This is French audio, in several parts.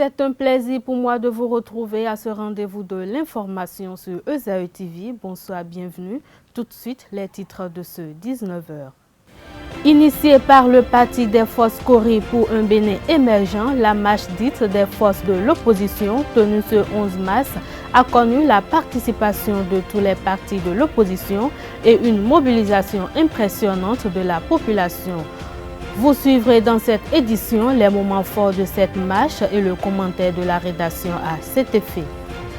C'est un plaisir pour moi de vous retrouver à ce rendez-vous de l'information sur ESAE TV. Bonsoir, bienvenue. Tout de suite, les titres de ce 19h. Initiée par le Parti des forces Corée pour un Bénin émergent, la marche dite des forces de l'opposition, tenue ce 11 mars, a connu la participation de tous les partis de l'opposition et une mobilisation impressionnante de la population. Vous suivrez dans cette édition les moments forts de cette marche et le commentaire de la rédaction à cet effet.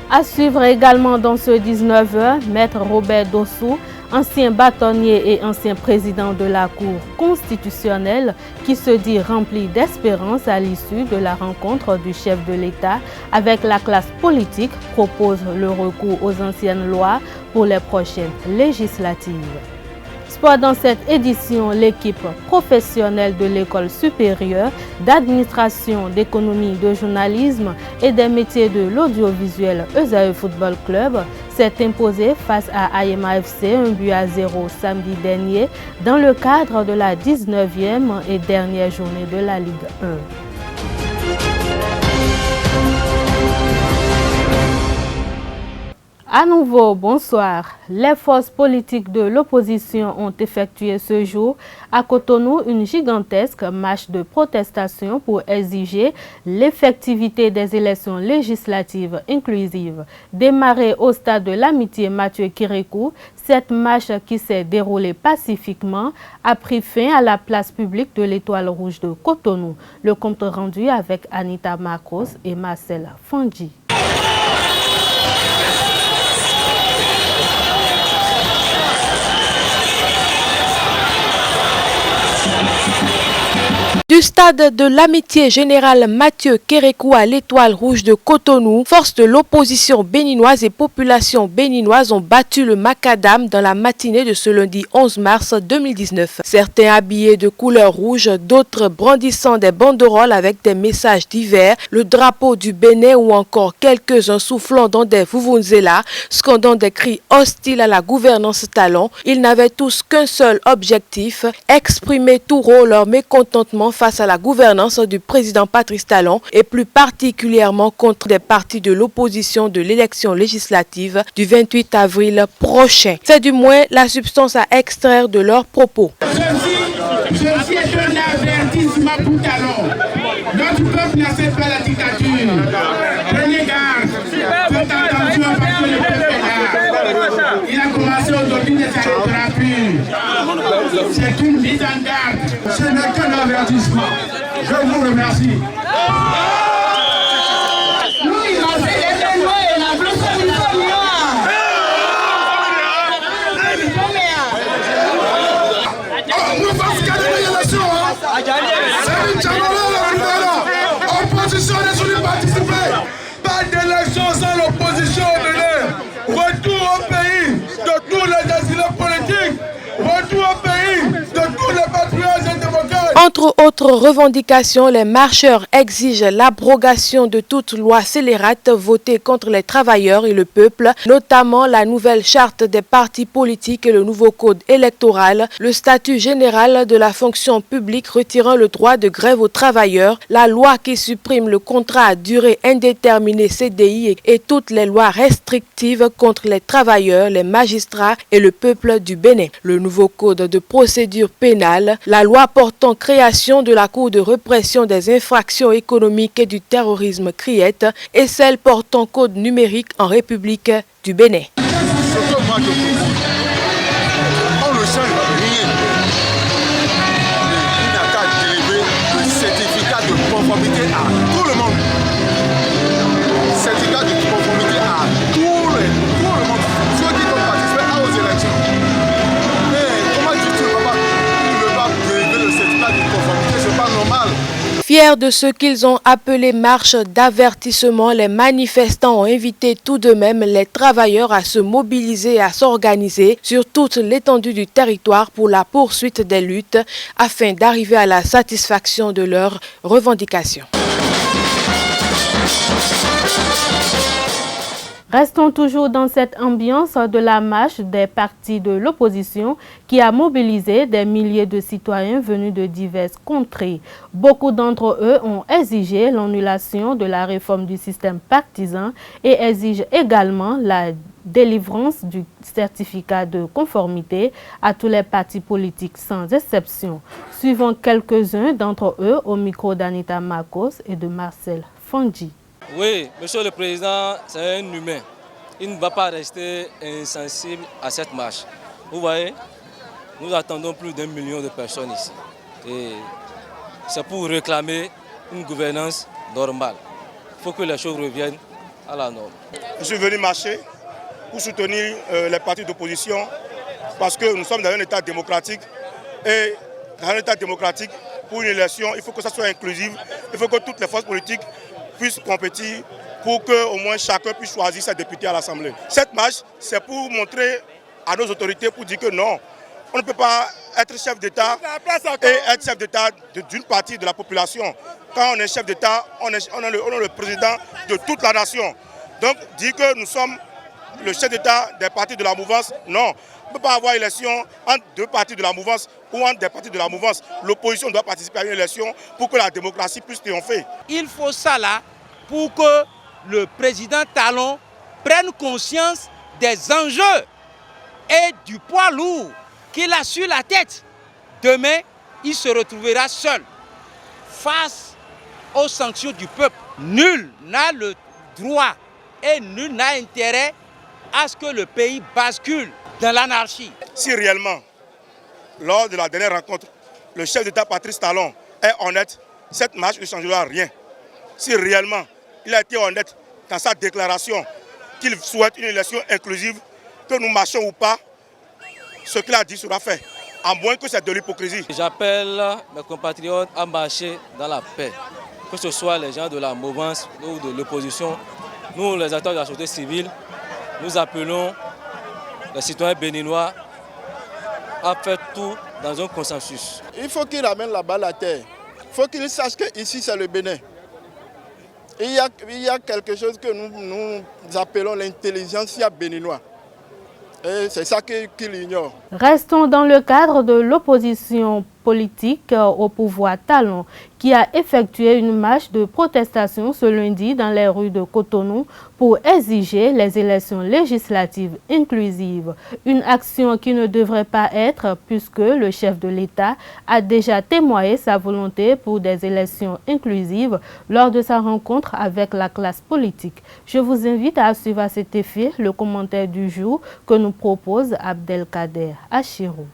À suivre également dans ce 19h, Maître Robert Dossou, ancien bâtonnier et ancien président de la Cour constitutionnelle, qui se dit rempli d'espérance à l'issue de la rencontre du chef de l'État avec la classe politique, propose le recours aux anciennes lois pour les prochaines législatives. Sport dans cette édition, l'équipe professionnelle de l'école supérieure d'administration, d'économie, de journalisme et des métiers de l'audiovisuel ESAE Football Club s'est imposée face à Ayema FC 1-0 samedi dernier dans le cadre de la 19e et dernière journée de la Ligue 1. À nouveau, bonsoir. Les forces politiques de l'opposition ont effectué ce jour à Cotonou une gigantesque marche de protestation pour exiger l'effectivité des élections législatives inclusives. Démarrée au stade de l'Amitié Mathieu Kérékou, cette marche qui s'est déroulée pacifiquement a pris fin à la place publique de l'Étoile Rouge de Cotonou. Le compte rendu avec Anita Marcos et Marcel Fandji. Du stade de l'Amitié Générale Mathieu Kérékou à l'Étoile Rouge de Cotonou, forces de l'opposition béninoise et population béninoise ont battu le macadam dans la matinée de ce lundi 11 mars 2019. Certains habillés de couleur rouge, d'autres brandissant des banderoles avec des messages divers, le drapeau du Bénin ou encore quelques-uns soufflant dans des vuvuzela, scandant des cris hostiles à la gouvernance talon. Ils n'avaient tous qu'un seul objectif, exprimer tout haut leur mécontentement face à la gouvernance du président Patrice Talon et plus particulièrement contre des partis de l'opposition de l'élection législative du 28 avril prochain. C'est du moins la substance à extraire de leurs propos. Ceci est un avertissement pour Talon. Notre peuple n'accepte pas la dictature. Prenez garde. Faites attention parce que le peuple est là. Il a commencé aujourd'hui, ne s'arrêtera plus. C'est une mise en garde. Ce n'est qu'un avertissement. Je vous remercie. Nous, il a fait les lois et la blouse du nous faisons gagner l'élection. C'est une chamaille opposition n'est jamais participée. Pas d'élection sans l'opposition au Bénin. Retour au pays de tous les asylums politiques. Retour au pays de tous les patriotes et démocrates. Entre autres revendications, les marcheurs exigent l'abrogation de toute loi scélérate votée contre les travailleurs et le peuple, notamment la nouvelle charte des partis politiques et le nouveau code électoral, le statut général de la fonction publique retirant le droit de grève aux travailleurs, la loi qui supprime le contrat à durée indéterminée CDI et toutes les lois restrictives contre les travailleurs, les magistrats et le peuple du Bénin. Le nouveau code de procédure pénale, la loi portant création de la Cour de répression des infractions économiques et du terrorisme CRIET et celle portant code numérique en République du Bénin. Ce que moi je propose, on ne change rien. Il n'y a qu'à délivrer le certificat de conformité à tout le monde. Certificat de conformité à tout le monde. Ceux qui vont participer aux élections. Mais comment tu ne vas pas délivrer le certificat de conformité? C'est pas normal. Fiers de ce qu'ils ont appelé marche d'avertissement, les manifestants ont invité tout de même les travailleurs à se mobiliser et à s'organiser sur toute l'étendue du territoire pour la poursuite des luttes afin d'arriver à la satisfaction de leurs revendications. Restons toujours dans cette ambiance de la marche des partis de l'opposition qui a mobilisé des milliers de citoyens venus de diverses contrées. Beaucoup d'entre eux ont exigé l'annulation de la réforme du système partisan et exigent également la délivrance du certificat de conformité à tous les partis politiques sans exception. Suivant quelques-uns d'entre eux au micro d'Anita Marcos et de Marcel Fondji. Oui, monsieur le Président, c'est un humain. Il ne va pas rester insensible à cette marche. Vous voyez, nous attendons plus d'1 million de personnes ici. Et c'est pour réclamer une gouvernance normale. Il faut que les choses reviennent à la norme. Je suis venu marcher pour soutenir les partis d'opposition parce que nous sommes dans un État démocratique. Et dans un État démocratique, pour une élection, il faut que ça soit inclusif. Il faut que toutes les forces politiques puissent compétir pour qu'au moins chacun puisse choisir ses députés à l'Assemblée. Cette marche, c'est pour montrer à nos autorités, pour dire que non, on ne peut pas être chef d'État et être chef d'État d'une partie de la population. Quand on est chef d'État, on est le président de toute la nation. Donc dire que nous sommes le chef d'État des partis de la mouvance, non. On ne peut pas avoir élection entre deux partis de la mouvance ou entre des partis de la mouvance. L'opposition doit participer à une élection pour que la démocratie puisse triompher. Il faut ça là pour que le président Talon prenne conscience des enjeux et du poids lourd qu'il a sur la tête. Demain, il se retrouvera seul face aux sanctions du peuple. Nul n'a le droit et nul n'a intérêt à ce que le pays bascule dans l'anarchie. Si réellement, lors de la dernière rencontre, le chef d'État Patrice Talon est honnête, cette marche ne changera rien. Si réellement il a été honnête dans sa déclaration qu'il souhaite une élection inclusive, que nous marchions ou pas, ce qu'il a dit sera fait, à moins que c'est de l'hypocrisie. J'appelle mes compatriotes à marcher dans la paix, que ce soit les gens de la mouvance ou de l'opposition. Nous, les acteurs de la société civile, nous appelons les citoyens béninois à faire tout dans un consensus. Il faut qu'il ramène la balle à terre. Il faut qu'il sache qu'ici c'est le Bénin. Il y a quelque chose que nous appelons l'intelligentsia béninoise. Et c'est ça qu'il ignore. Restons dans le cadre de l'opposition politique au pouvoir Talon, qui a effectué une marche de protestation ce lundi dans les rues de Cotonou pour exiger les élections législatives inclusives. Une action qui ne devrait pas être puisque le chef de l'État a déjà témoigné sa volonté pour des élections inclusives lors de sa rencontre avec la classe politique. Je vous invite à suivre à cet effet le commentaire du jour que nous propose Abdelkader Achirou.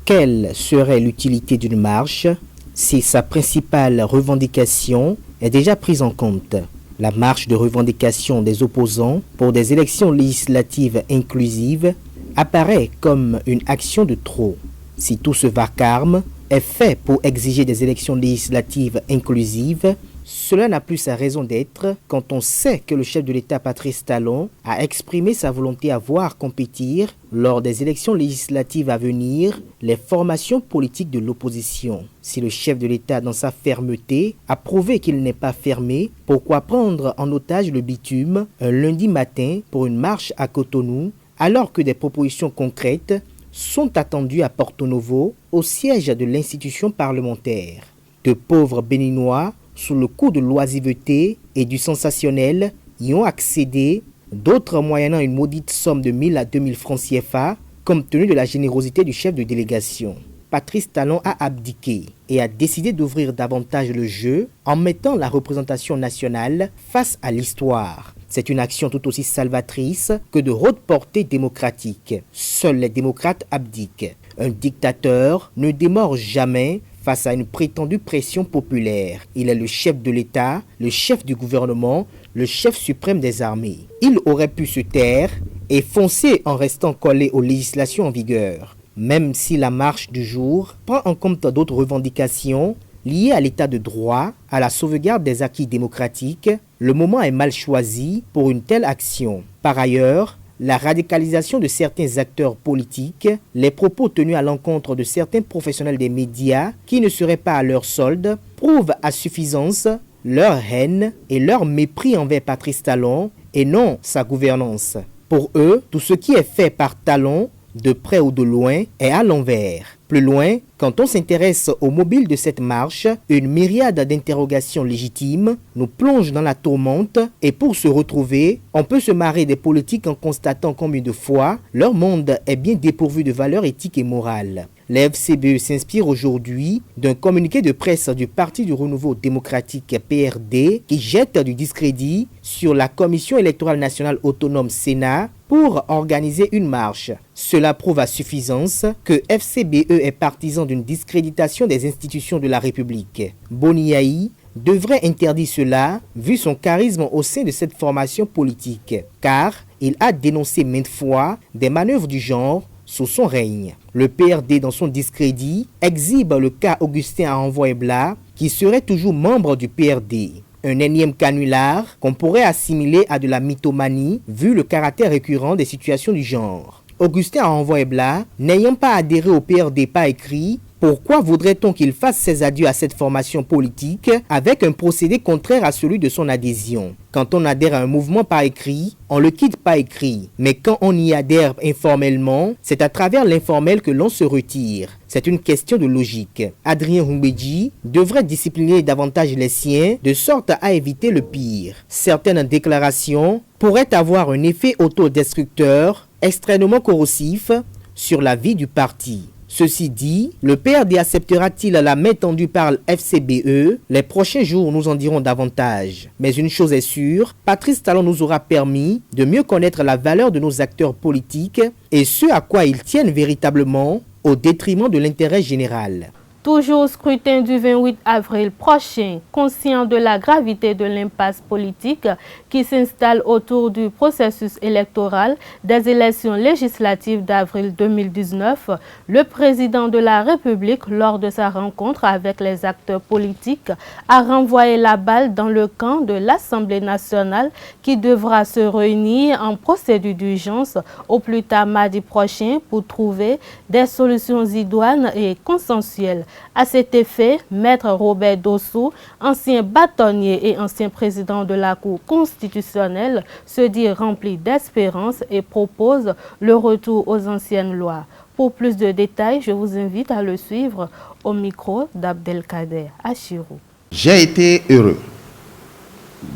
Quelle serait l'utilité d'une marche si sa principale revendication est déjà prise en compte? La marche de revendication des opposants pour des élections législatives inclusives apparaît comme une action de trop. Si tout ce vacarme est fait pour exiger des élections législatives inclusives, cela n'a plus sa raison d'être quand on sait que le chef de l'État Patrice Talon a exprimé sa volonté à voir compétir lors des élections législatives à venir les formations politiques de l'opposition. Si le chef de l'État dans sa fermeté a prouvé qu'il n'est pas fermé, pourquoi prendre en otage le bitume un lundi matin pour une marche à Cotonou alors que des propositions concrètes sont attendues à Porto Novo au siège de l'institution parlementaire? De pauvres Béninois sous le coup de l'oisiveté et du sensationnel, y ont accédé, d'autres moyennant une maudite somme de 1000 à 2000 francs CFA, compte tenu de la générosité du chef de délégation. Patrice Talon a abdiqué et a décidé d'ouvrir davantage le jeu en mettant la représentation nationale face à l'histoire. C'est une action tout aussi salvatrice que de haute portée démocratique. Seuls les démocrates abdiquent. Un dictateur ne démord jamais face à une prétendue pression populaire. Il est le chef de l'État, le chef du gouvernement, le chef suprême des armées. Il aurait pu se taire et foncer en restant collé aux législations en vigueur. Même si la marche du jour prend en compte d'autres revendications liées à l'état de droit, à la sauvegarde des acquis démocratiques, le moment est mal choisi pour une telle action. Par ailleurs, la radicalisation de certains acteurs politiques, les propos tenus à l'encontre de certains professionnels des médias qui ne seraient pas à leur solde, prouvent à suffisance leur haine et leur mépris envers Patrice Talon et non sa gouvernance. Pour eux, tout ce qui est fait par talon, de près ou de loin, est à l'envers. Plus loin, quand on s'intéresse au mobile de cette marche, une myriade d'interrogations légitimes nous plonge dans la tourmente et pour se retrouver, on peut se marrer des politiques en constatant combien de fois leur monde est bien dépourvu de valeurs éthiques et morales. La FCBE s'inspire aujourd'hui d'un communiqué de presse du Parti du Renouveau démocratique PRD qui jette du discrédit sur la Commission électorale nationale autonome Sénat pour organiser une marche. Cela prouve à suffisance que FCBE est partisan d'une discréditation des institutions de la République. Boniaï devrait interdire cela vu son charisme au sein de cette formation politique, car il a dénoncé maintes fois des manœuvres du genre sous son règne. Le PRD, dans son discrédit, exhibe le cas Augustin Aranvoye-Bla, qui serait toujours membre du PRD. Un énième canular qu'on pourrait assimiler à de la mythomanie, vu le caractère récurrent des situations du genre. Augustin Aranvoye-Bla, n'ayant pas adhéré au PRD par écrit, pourquoi voudrait-on qu'il fasse ses adieux à cette formation politique avec un procédé contraire à celui de son adhésion? Quand on adhère à un mouvement par écrit, on le quitte par écrit. Mais quand on y adhère informellement, c'est à travers l'informel que l'on se retire. C'est une question de logique. Adrien Humbedji devrait discipliner davantage les siens de sorte à éviter le pire. Certaines déclarations pourraient avoir un effet autodestructeur extrêmement corrosif sur la vie du parti. Ceci dit, le PRD acceptera-t-il la main tendue par le FCBE? Les prochains jours nous en diront davantage. Mais une chose est sûre, Patrice Talon nous aura permis de mieux connaître la valeur de nos acteurs politiques et ce à quoi ils tiennent véritablement au détriment de l'intérêt général. Toujours au scrutin du 28 avril prochain, conscient de la gravité de l'impasse politique qui s'installe autour du processus électoral des élections législatives d'avril 2019, le président de la République, lors de sa rencontre avec les acteurs politiques, a renvoyé la balle dans le camp de l'Assemblée nationale qui devra se réunir en procédure d'urgence au plus tard mardi prochain pour trouver des solutions idoines et consensuelles. À cet effet, Maître Robert Dossou, ancien bâtonnier et ancien président de la Cour constitutionnelle, se dit rempli d'espérance et propose le retour aux anciennes lois. Pour plus de détails, je vous invite à le suivre au micro d'Abdelkader Achirou. J'ai été heureux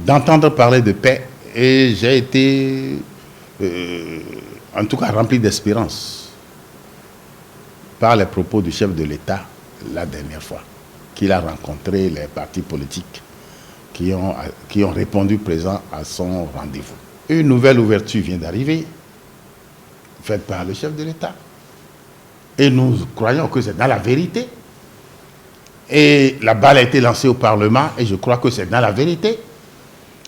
d'entendre parler de paix et j'ai été en tout cas rempli d'espérance par les propos du chef de l'État la dernière fois qu'il a rencontré les partis politiques qui ont répondu présent à son rendez-vous. Une nouvelle ouverture vient d'arriver, faite par le chef de l'État. Et nous croyons que c'est dans la vérité. Et la balle a été lancée au Parlement et je crois que c'est dans la vérité.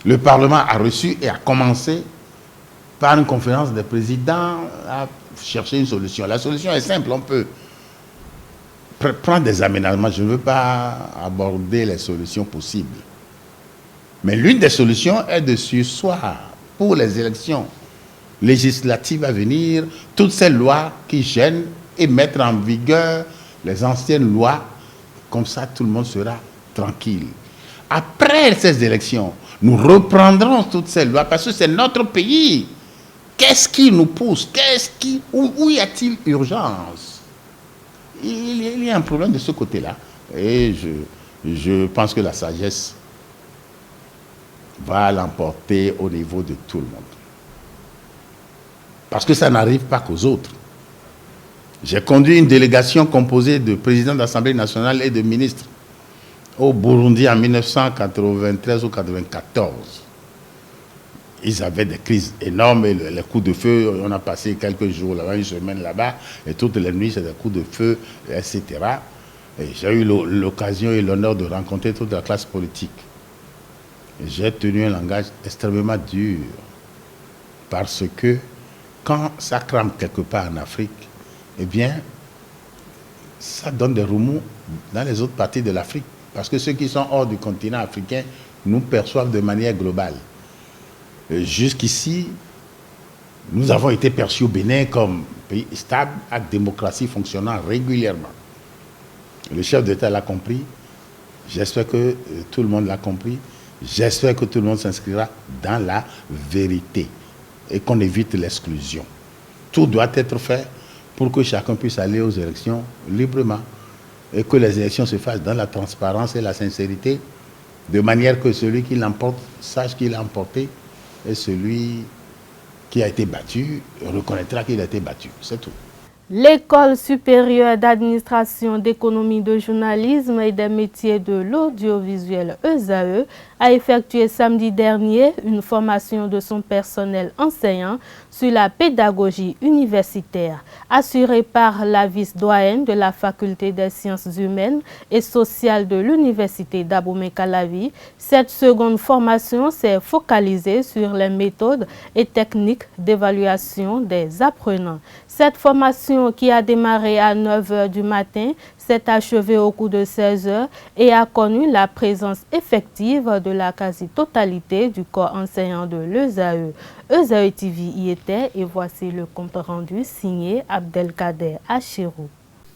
Le Parlement a reçu et a commencé par une conférence des présidents à chercher une solution. La solution est simple, on peut prendre des aménagements. Je ne veux pas aborder les solutions possibles. Mais l'une des solutions est de surseoir pour les élections législatives à venir toutes ces lois qui gênent et mettre en vigueur les anciennes lois. Comme ça, tout le monde sera tranquille. Après ces élections, nous reprendrons toutes ces lois parce que c'est notre pays. Qu'est-ce qui nous pousse? Où y a-t-il urgence? Il y a un problème de ce côté-là. Et je pense que la sagesse va l'emporter au niveau de tout le monde. Parce que ça n'arrive pas qu'aux autres. J'ai conduit une délégation composée de présidents d'Assemblée nationale et de ministres au Burundi en 1993 ou 1994. Ils avaient des crises énormes et les coups de feu, on a passé quelques jours là-bas, une semaine là-bas, et toutes les nuits, c'est des coups de feu, etc. Et j'ai eu l'occasion et l'honneur de rencontrer toute la classe politique. Et j'ai tenu un langage extrêmement dur, parce que quand ça crame quelque part en Afrique, eh bien, ça donne des remous dans les autres parties de l'Afrique. Parce que ceux qui sont hors du continent africain nous perçoivent de manière globale. Jusqu'ici, nous avons été perçus au Bénin comme pays stable, à démocratie fonctionnant régulièrement. Le chef d'État l'a compris, j'espère que tout le monde l'a compris, J'espère que tout le monde s'inscrira dans la vérité et qu'on évite l'exclusion. Tout doit être fait pour que chacun puisse aller aux élections librement et que les élections se fassent dans la transparence et la sincérité, de manière que celui qui l'emporte sache qu'il a emporté et celui qui a été battu reconnaîtra qu'il a été battu. C'est tout. L'École supérieure d'administration, d'économie, de journalisme et des métiers de l'audiovisuel ESAE a effectué samedi dernier une formation de son personnel enseignant sur la pédagogie universitaire. Assurée par la vice-doyenne de la faculté des sciences humaines et sociales de l'université d'Abomey-Calavi, cette seconde formation s'est focalisée sur les méthodes et techniques d'évaluation des apprenants. Cette formation qui a démarré à 9 h du matin s'est achevée au cours de 16 h et a connu la présence effective de la quasi-totalité du corps enseignant de l'ESAE. ESAE TV y était et voici le compte rendu signé Abdelkader Achirou.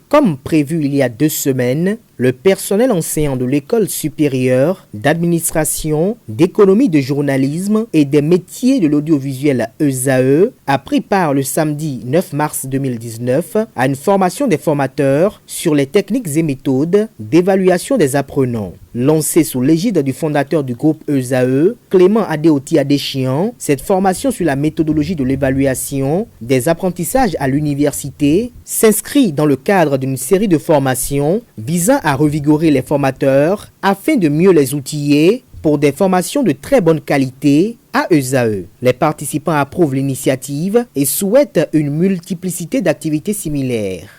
Comme prévu il y a 2 semaines, le personnel enseignant de l'École supérieure d'administration, d'économie, de journalisme et des métiers de l'audiovisuel ESAE a pris part le samedi 9 mars 2019 à une formation des formateurs sur les techniques et méthodes d'évaluation des apprenants. Lancée sous l'égide du fondateur du groupe ESAE, Clément Adéoti Adéchian, cette formation sur la méthodologie de l'évaluation des apprentissages à l'université s'inscrit dans le cadre d'une série de formations visant à revigorer les formateurs afin de mieux les outiller pour des formations de très bonne qualité à ESAE. Les participants approuvent l'initiative et souhaitent une multiplicité d'activités similaires.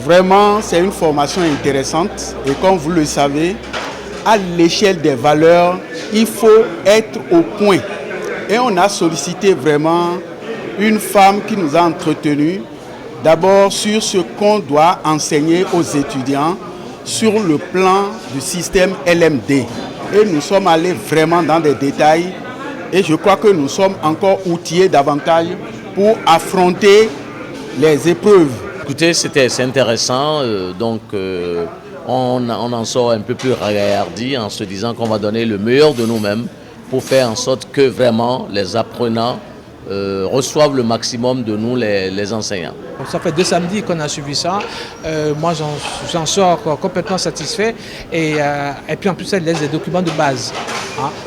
Vraiment, c'est une formation intéressante et comme vous le savez, à l'échelle des valeurs, il faut être au point. Et on a sollicité vraiment une femme qui nous a entretenus, d'abord sur ce qu'on doit enseigner aux étudiants sur le plan du système LMD. Et nous sommes allés vraiment dans des détails et je crois que nous sommes encore outillés davantage pour affronter les épreuves. Écoutez, c'est intéressant, on en sort un peu plus regardé en se disant qu'on va donner le meilleur de nous-mêmes pour faire en sorte que vraiment les apprenants reçoivent le maximum de nous, les enseignants. Ça fait 2 samedis qu'on a suivi ça. Moi, j'en sors complètement satisfait. Et puis en plus, elle laisse des documents de base.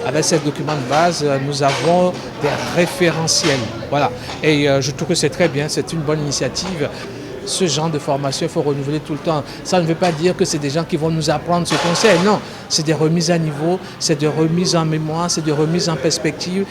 Avec ces documents de base, nous avons des référentiels. Voilà. Et je trouve que c'est très bien, c'est une bonne initiative. Ce genre de formation, il faut renouveler tout le temps. Ça ne veut pas dire que c'est des gens qui vont nous apprendre ce qu'on sait. Non, c'est des remises à niveau, c'est des remises en mémoire, c'est des remises en perspective.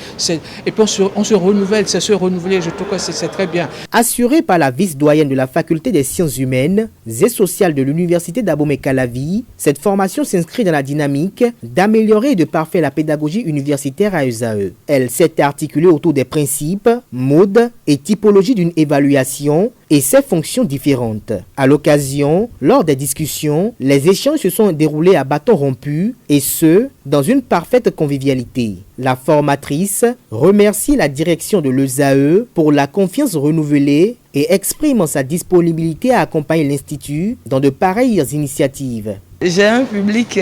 Et puis on se renouvelle, c'est se renouveler. Je trouve que c'est très bien. Assurée par la vice-doyenne de la faculté des sciences humaines et sociales de l'université d'Abomey-Calavi, cette formation s'inscrit dans la dynamique d'améliorer et de parfaire la pédagogie universitaire à ESAE. Elle s'est articulée autour des principes, modes et typologies d'une évaluation et ses fonctions différentes. À l'occasion, lors des discussions, les échanges se sont déroulés à bâton rompu et ce, dans une parfaite convivialité. La formatrice remercie la direction de l'ESAE pour la confiance renouvelée et exprime sa disponibilité à accompagner l'Institut dans de pareilles initiatives. J'ai un public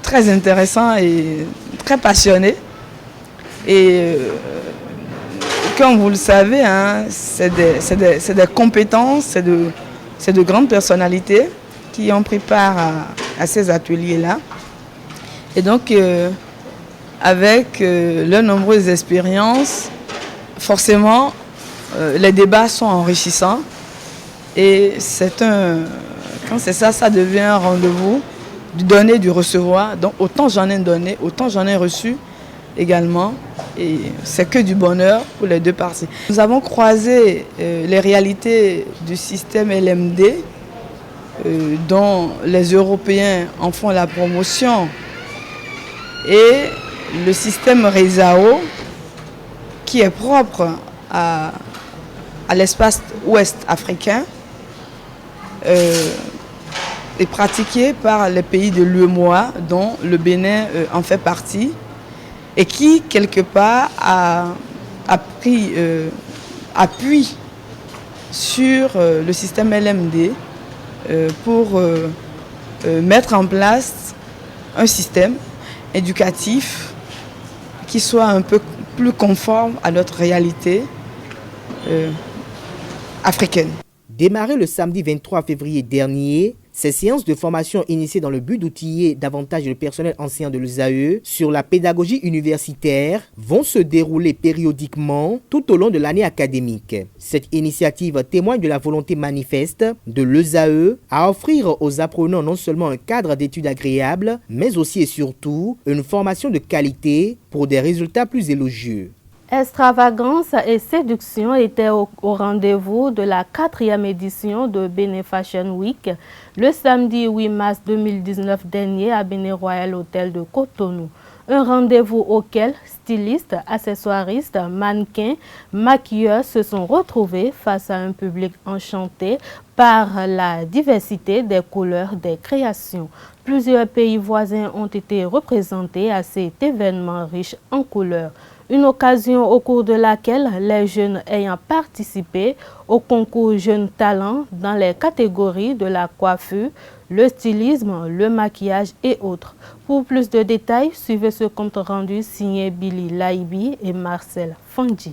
très intéressant et très passionné. Et comme vous le savez, c'est des compétences, c'est de grandes personnalités qui ont pris part à ces ateliers-là. Et donc, avec leurs nombreuses expériences, forcément, les débats sont enrichissants. Et quand c'est ça, ça devient un rendez-vous du donner, du recevoir. Donc, autant j'en ai donné, autant j'en ai reçu également. Et c'est que du bonheur pour les deux parties. Nous avons croisé les réalités du système LMD, dont les Européens en font la promotion, et le système RESAO, qui est propre à l'espace ouest africain, est pratiqué par les pays de l'UEMOA, dont le Bénin en fait partie, et qui, quelque part, a pris appui sur le système LMD pour mettre en place un système éducatif qui soit un peu plus conforme à notre réalité africaine. Démarré le samedi 23 février dernier, ces séances de formation initiées dans le but d'outiller davantage le personnel enseignant de l'ESAE sur la pédagogie universitaire vont se dérouler périodiquement tout au long de l'année académique. Cette initiative témoigne de la volonté manifeste de l'ESAE à offrir aux apprenants non seulement un cadre d'études agréable, mais aussi et surtout une formation de qualité pour des résultats plus élogieux. Extravagance et séduction étaient au rendez-vous de la 4e édition de Bénin Fashion Week le samedi 8 mars 2019 dernier à Bénin Royal Hotel de Cotonou. Un rendez-vous auquel stylistes, accessoiristes, mannequins, maquilleurs se sont retrouvés face à un public enchanté par la diversité des couleurs des créations. Plusieurs pays voisins ont été représentés à cet événement riche en couleurs. Une occasion au cours de laquelle les jeunes ayant participé au concours Jeunes Talents dans les catégories de la coiffure, le stylisme, le maquillage et autres. Pour plus de détails, suivez ce compte rendu signé Billy Laibi et Marcel Fandji.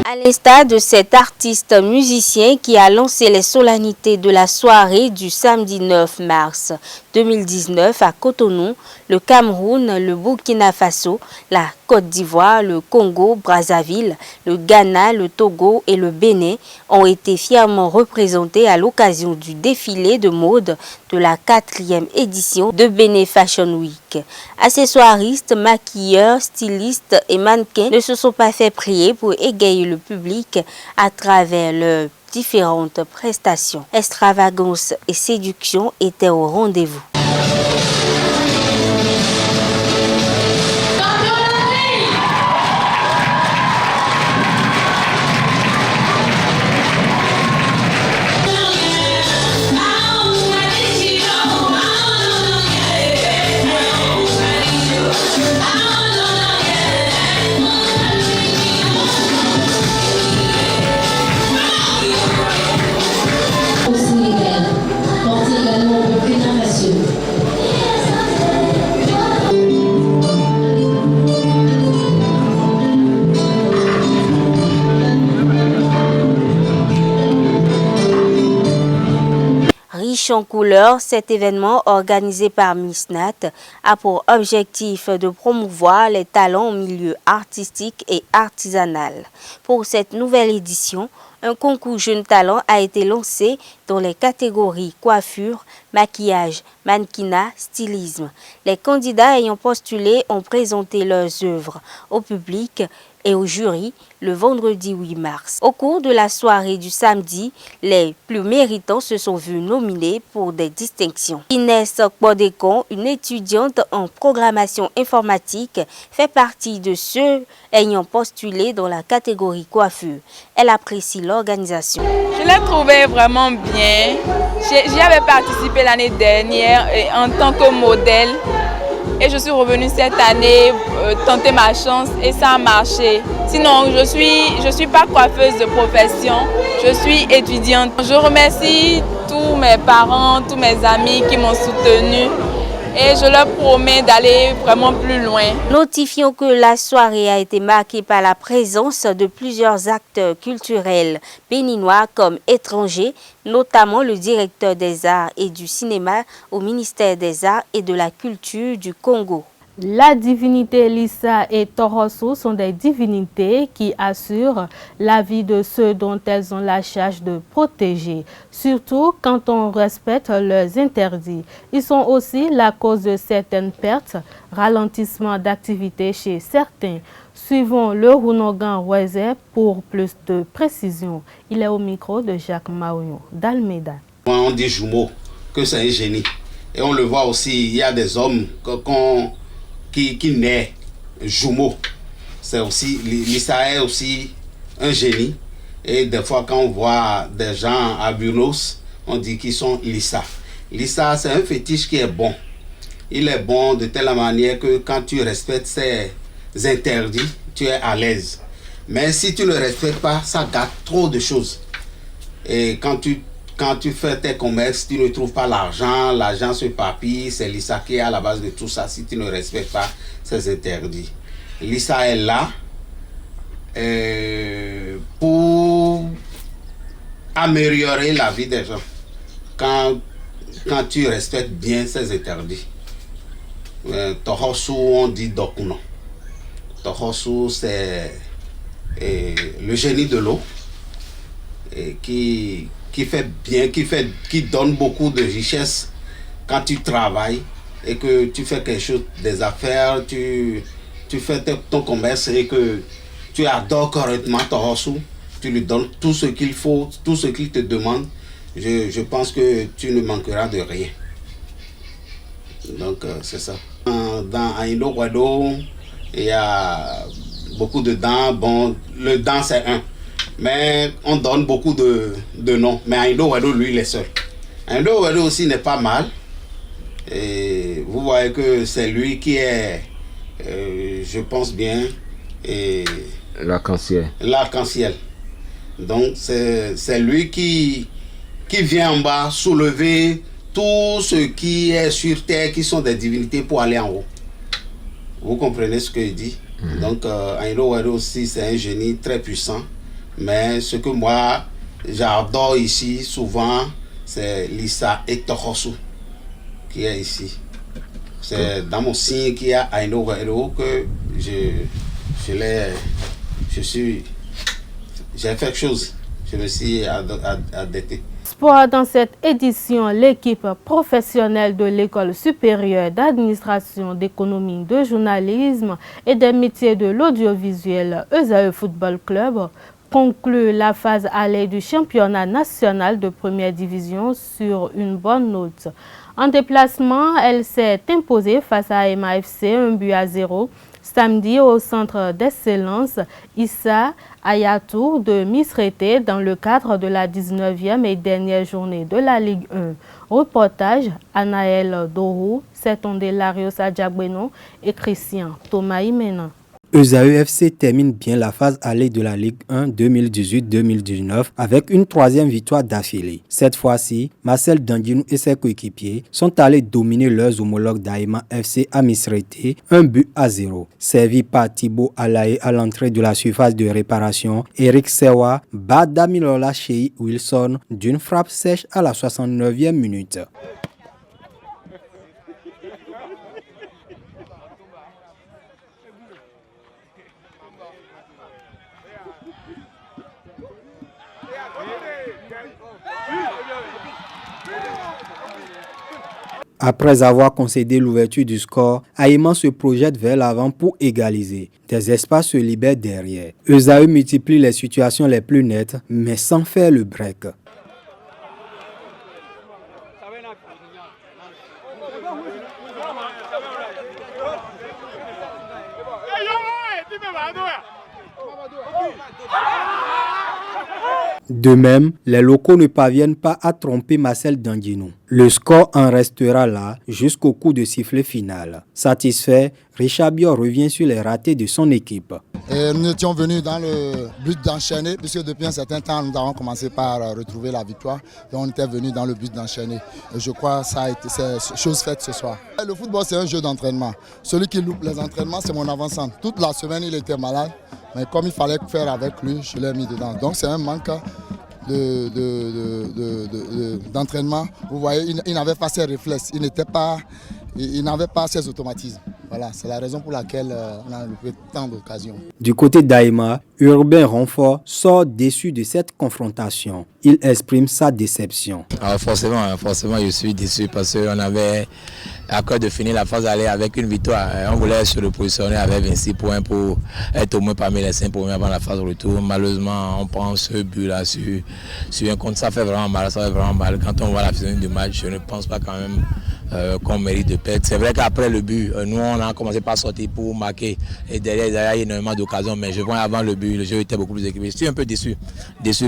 À l'instar de cet artiste musicien qui a lancé les solennités de la soirée du samedi 9 mars 2019 à Cotonou, le Cameroun, le Burkina Faso, la Côte d'Ivoire, le Congo, Brazzaville, le Ghana, le Togo et le Bénin ont été fièrement représentés à l'occasion du défilé de mode de la 4e édition de Bénin Fashion Week. Accessoiristes, maquilleurs, stylistes et mannequins ne se sont pas fait prier pour égayer le public à travers leurs différentes prestations. Extravagance et séduction étaient au rendez-vous. Riche en couleurs, cet événement organisé par Miss Nat a pour objectif de promouvoir les talents au milieu artistique et artisanal. Pour cette nouvelle édition, un concours Jeunes Talents a été lancé dans les catégories coiffure, maquillage, mannequinat, stylisme. Les candidats ayant postulé ont présenté leurs œuvres au public et au jury le vendredi 8 mars. Au cours de la soirée du samedi, les plus méritants se sont vus nominés pour des distinctions. Inès Bodekon, une étudiante en programmation informatique, fait partie de ceux ayant postulé dans la catégorie coiffure. Elle apprécie l'organisation. Je l'ai trouvé vraiment bien. J'y avais participé l'année dernière en tant que modèle. Et je suis revenue cette année tenter ma chance et ça a marché. Sinon, je suis pas coiffeuse de profession, je suis étudiante. Je remercie tous mes parents, tous mes amis qui m'ont soutenue et je leur promets d'aller vraiment plus loin. Notifions que la soirée a été marquée par la présence de plusieurs acteurs culturels béninois comme étrangers, notamment le directeur des arts et du cinéma au ministère des Arts et de la Culture du Congo. La divinité Lissa et Torosso sont des divinités qui assurent la vie de ceux dont elles ont la charge de protéger, surtout quand on respecte leurs interdits. Ils sont aussi la cause de certaines pertes, ralentissement d'activité chez certains. Suivons le Rounogan Weze pour plus de précision. Il est au micro de Jacques Maouillon d'Almeida. On dit jumeau, que c'est un génie. Et on le voit aussi, il y a des hommes qui naissent jumeaux. C'est aussi, Lissa est aussi un génie. Et des fois, quand on voit des gens à Buenos, on dit qu'ils sont Lissa. Lissa, c'est un fétiche qui est bon. Il est bon de telle manière que quand tu respectes ses interdits, tu es à l'aise. Mais si tu ne respectes pas, ça gâte trop de choses. Et quand tu fais tes commerces, tu ne trouves pas l'argent, l'argent se papille, c'est l'ISA qui est à la base de tout ça si tu ne respectes pas ces interdits. L'ISA est là pour améliorer la vie des gens quand tu respectes bien ces interdits. Tohosu, on dit Dokuno. Tohosu, c'est le génie de l'eau qui fait bien, qui donne beaucoup de richesse quand tu travailles et que tu fais quelque chose, des affaires, tu fais ton commerce et que tu adores correctement Tohosu, tu lui donnes tout ce qu'il faut, tout ce qu'il te demande. Je pense que tu ne manqueras de rien. Donc c'est ça. Dans Aindo Wado, il y a beaucoup de dents. Bon, le dent c'est un. Mais on donne beaucoup de noms. Mais Aindo Wado, lui, il est seul. Aindo Wado aussi n'est pas mal. Et vous voyez que c'est lui qui est, je pense bien, l'arc-en-ciel. L'arc-en-ciel. Donc c'est lui qui vient en bas soulever tout ce qui est sur terre, qui sont des divinités pour aller en haut. Vous comprenez ce que je dis? Donc Aindo Wado aussi, c'est un génie très puissant. Mais ce que moi, j'adore ici, souvent, c'est l'Issa et Tohosu qui est ici. C'est dans mon signe qu'il y a Aindo Wado que j'ai fait quelque chose. Je me suis adapté. Sport dans cette édition, l'équipe professionnelle de l'École supérieure d'administration, d'économie, de journalisme et des métiers de l'audiovisuel ESAE Football Club conclut la phase aller du championnat national de première division sur une bonne note. En déplacement, elle s'est imposée face à MAFC 1-0 samedi au centre d'excellence Issa Ayatou de Misrété dans le cadre de la 19e et dernière journée de la Ligue 1. Reportage Anaël Dorou, Setonde Larios Adjabeno et Christian Thomas Imena. ESAE FC termine bien la phase aller de la Ligue 1 2018-2019 avec une troisième victoire d'affilée. Cette fois-ci, Marcel Dandinou et ses coéquipiers sont allés dominer leurs homologues d'Aïma FC à Misrété 1-0. Servi par Thibaut Alaye à l'entrée de la surface de réparation, Eric Sewa bat Damilola Shei Wilson d'une frappe sèche à la 69e minute. Après avoir concédé l'ouverture du score, Aïman se projette vers l'avant pour égaliser. Des espaces se libèrent derrière. ESAE multiplie les situations les plus nettes, mais sans faire le break. De même, les locaux ne parviennent pas à tromper Marcel Dandinou. Le score en restera là jusqu'au coup de sifflet final. Satisfait, Richard Biot revient sur les ratés de son équipe. Nous étions venus dans le but d'enchaîner, puisque depuis un certain temps, nous avons commencé par retrouver la victoire. Et on était venus dans le but d'enchaîner. Je crois que ça a été chose faite ce soir. Le football, c'est un jeu d'entraînement. Celui qui loupe les entraînements, c'est mon avant-centre. Toute la semaine, il était malade. Mais comme il fallait faire avec lui, je l'ai mis dedans. Donc c'est un manque d'entraînement. Vous voyez, il n'avait pas ses réflexes, il n'avait pas ses automatismes. Voilà, c'est la raison pour laquelle on a loupé tant d'occasions. Du côté d'Aïma, Urbain Renfort sort déçu de cette confrontation. Il exprime sa déception. Alors forcément, je suis déçu parce qu'on avait à cœur de finir la phase aller avec une victoire. On voulait se repositionner avec 26 points pour être au moins parmi les 5 premiers avant la phase retour. Malheureusement, on prend ce but-là sur un compte. Ça fait vraiment mal. Quand on voit la finale du match, je ne pense pas quand même qu'on mérite de perdre. C'est vrai qu'après le but, nous on a commencé par sortir pour marquer. Et derrière, il y a énormément d'occasions. Mais je vois avant le but, le jeu était beaucoup plus équipé. Je suis un peu déçu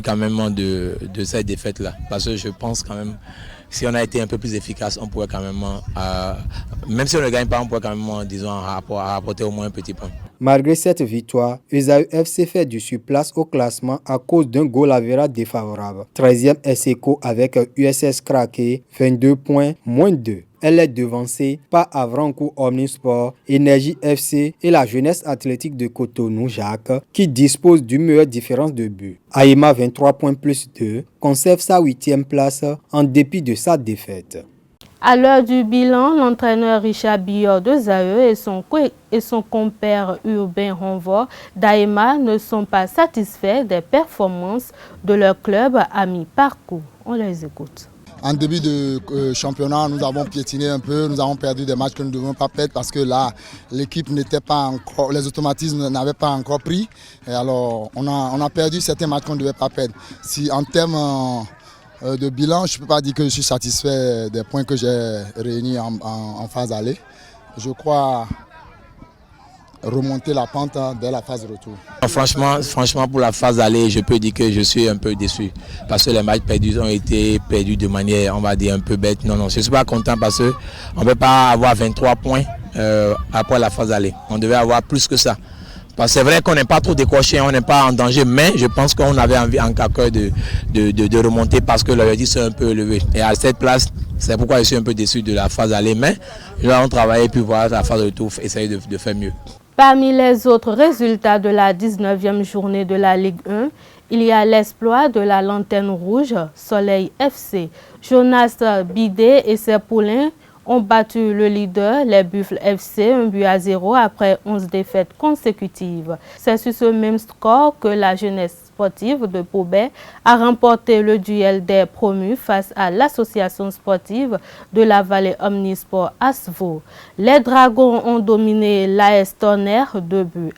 quand même de cette défaite-là. Parce que je pense quand même, si on a été un peu plus efficace, on pourrait quand même, même si on ne gagne pas, on pourrait quand même, disons, rapporter au moins un petit point. Malgré cette victoire, Esaü FC fait du surplace au classement à cause d'un goal average défavorable. 13e SECO avec USS Kraké, 22 points, moins 2. Elle est devancée par Avrancourt Omnisport, Énergie FC et la Jeunesse Athlétique de Cotonou, Jacques, qui dispose d'une meilleure différence de but. Aïma, 23 points plus 2, conserve sa 8e place en dépit de sa défaite. À l'heure du bilan, l'entraîneur Richard Billot de Zaïeux et son compère Urbain Renvor d'Aïma ne sont pas satisfaits des performances de leur club à mi-parcours. On les écoute. En début de championnat, nous avons piétiné un peu, nous avons perdu des matchs que nous ne devions pas perdre parce que là, l'équipe n'était pas encore, les automatismes n'avaient pas encore pris. Et alors, on a perdu certains matchs qu'on ne devait pas perdre. Si en termes de bilan, je ne peux pas dire que je suis satisfait des points que j'ai réunis en phase aller. Je crois remonter la pente dès la phase retour. Franchement, pour la phase aller, je peux dire que je suis un peu déçu. Parce que les matchs perdus ont été perdus de manière, on va dire, un peu bête. Non, je ne suis pas content parce qu'on ne peut pas avoir 23 points après la phase aller. On devait avoir plus que ça. Parce que c'est vrai qu'on n'est pas trop décroché, on n'est pas en danger, mais je pense qu'on avait envie en cas de remonter parce que l'objectif est un peu élevé. Et à cette place, c'est pourquoi je suis un peu déçu de la phase aller. Mais là, on travaille et puis voir la phase retour, essayer de faire mieux. Parmi les autres résultats de la 19e journée de la Ligue 1, il y a l'exploit de la Lanterne Rouge, Soleil FC. Jonas Bidé et ses poulains ont battu le leader, les Buffles FC, 1-0 après 11 défaites consécutives. C'est sur ce même score que la jeunesse sportive de Pobet a remporté le duel des promus face à l'association sportive de la vallée Omnisport Asvo. Les Dragons ont dominé l'AS Tonnerre 2-1.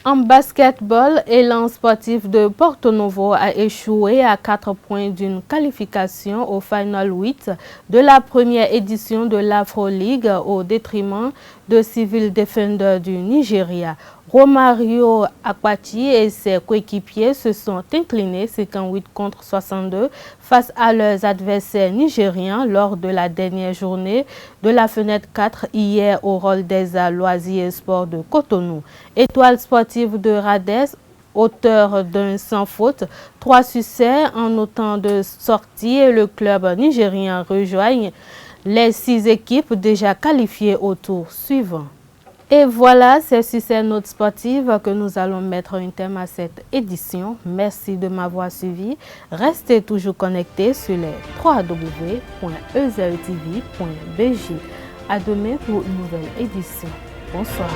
En basketball, l'élan sportif de Porto Novo a échoué à 4 points d'une qualification au Final 8 de la première édition de l'Afro League au détriment de Civil Defender du Nigeria. Romario Akwachi et ses coéquipiers se sont inclinés 58-62 face à leurs adversaires nigériens lors de la dernière journée de la fenêtre 4 hier au Roldeza Loisirs et Sports de Cotonou. Étoile sportive de Radès, auteur d'un sans faute, 3 succès en autant de sorties et le club nigérien rejoigne les 6 équipes déjà qualifiées au tour suivant. Et voilà, c'est sur ces notes sportives que nous allons mettre un terme à cette édition. Merci de m'avoir suivi. Restez toujours connectés sur les www.ezaetv.bg. À demain pour une nouvelle édition. Bonsoir.